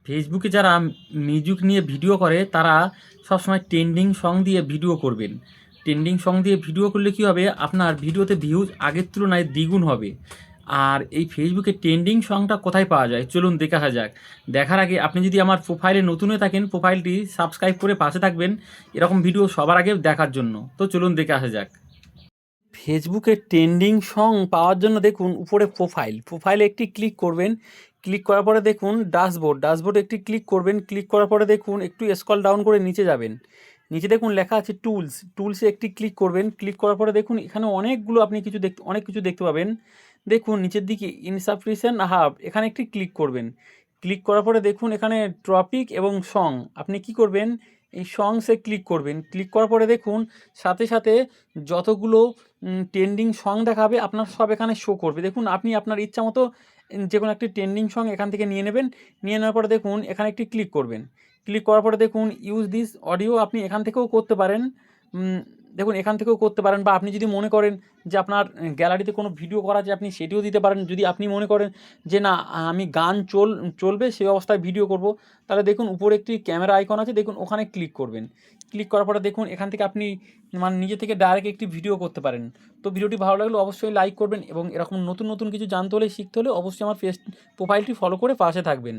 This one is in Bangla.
ফেসবুকে যারা মিউজিক নিয়ে ভিডিও করে তারা সবসময় ট্রেন্ডিং সং দিয়ে ভিডিও করবেন। ট্রেন্ডিং সং দিয়ে ভিডিও করলে কী হবে, আপনার ভিডিওতে ভিউজ আগের তুলনায় দ্বিগুণ হবে। আর এই ফেসবুকে ট্রেন্ডিং সংটা কোথায় পাওয়া যায় চলুন দেখা যাক। দেখার আগে আপনি যদি আমার প্রোফাইলে নতুন হয়ে থাকেন, প্রোফাইলটি সাবস্ক্রাইব করে পাশে থাকবেন এরকম ভিডিও সবার আগে দেখার জন্য। তো চলুন দেখে আসা যাক। ফেসবুকে ট্রেন্ডিং সং পাওয়ার জন্য দেখুন উপরে প্রোফাইলে একটি ক্লিক করবেন। ক্লিক করার পরে দেখুন ড্যাশবোর্ডে একটি ক্লিক করবেন। ক্লিক করার পরে দেখুন একটু স্ক্রল ডাউন করে নিচে যাবেন। নিচে দেখুন লেখা আছে টুলসে একটি ক্লিক করবেন। ক্লিক করার পরে দেখুন এখানে অনেক কিছু দেখতে পাবেন। দেখুন নিচের দিকে ইনসাফিসিয়েন্ট হাব, এখানে একটি ক্লিক করবেন। ক্লিক করার পরে দেখুন এখানে টপিক এবং সং, আপনি কি করবেন এই সংসে ক্লিক করবেন। ক্লিক করার পরে দেখুন সাথে সাথে যতগুলো ট্রেন্ডিং সং দেখাবে আপনার সব এখানে শো করবে। দেখুন আপনি আপনার ইচ্ছা মতো যে কোনো একটি ট্রেন্ডিং সং এখান থেকে নিয়ে নেবেন। নিয়ে নেওয়ার পরে দেখুন এখানে একটি ক্লিক করবেন। ক্লিক করার পরে দেখুন ইউজ দিস অডিও, আপনি এখান থেকেও করতে পারেন। দেখুন এখান থেকেও করতে পারেন, বা আপনি যদি মনে করেন যে আপনার গ্যালারিতে কোনো ভিডিও করা আছে আপনি সেটিও দিতে পারেন। যদি আপনি মনে করেন যে না আমি গান চলবে সেই অবস্থায় ভিডিও করব, তাহলে দেখুন উপরে একটি ক্যামেরা আইকন আছে, দেখুন ওখানে ক্লিক করবেন। ক্লিক করার পরে দেখুন এখান থেকে আপনি মানে নিজে থেকে ডাইরেক্ট একটি ভিডিও করতে পারেন। তো ভিডিওটি ভালো লাগলে অবশ্যই লাইক করবেন এবং এরকম নতুন নতুন কিছু জানতে হলে শিখতে হলে অবশ্যই আমার প্রোফাইলটি ফলো করে পাশে থাকবেন।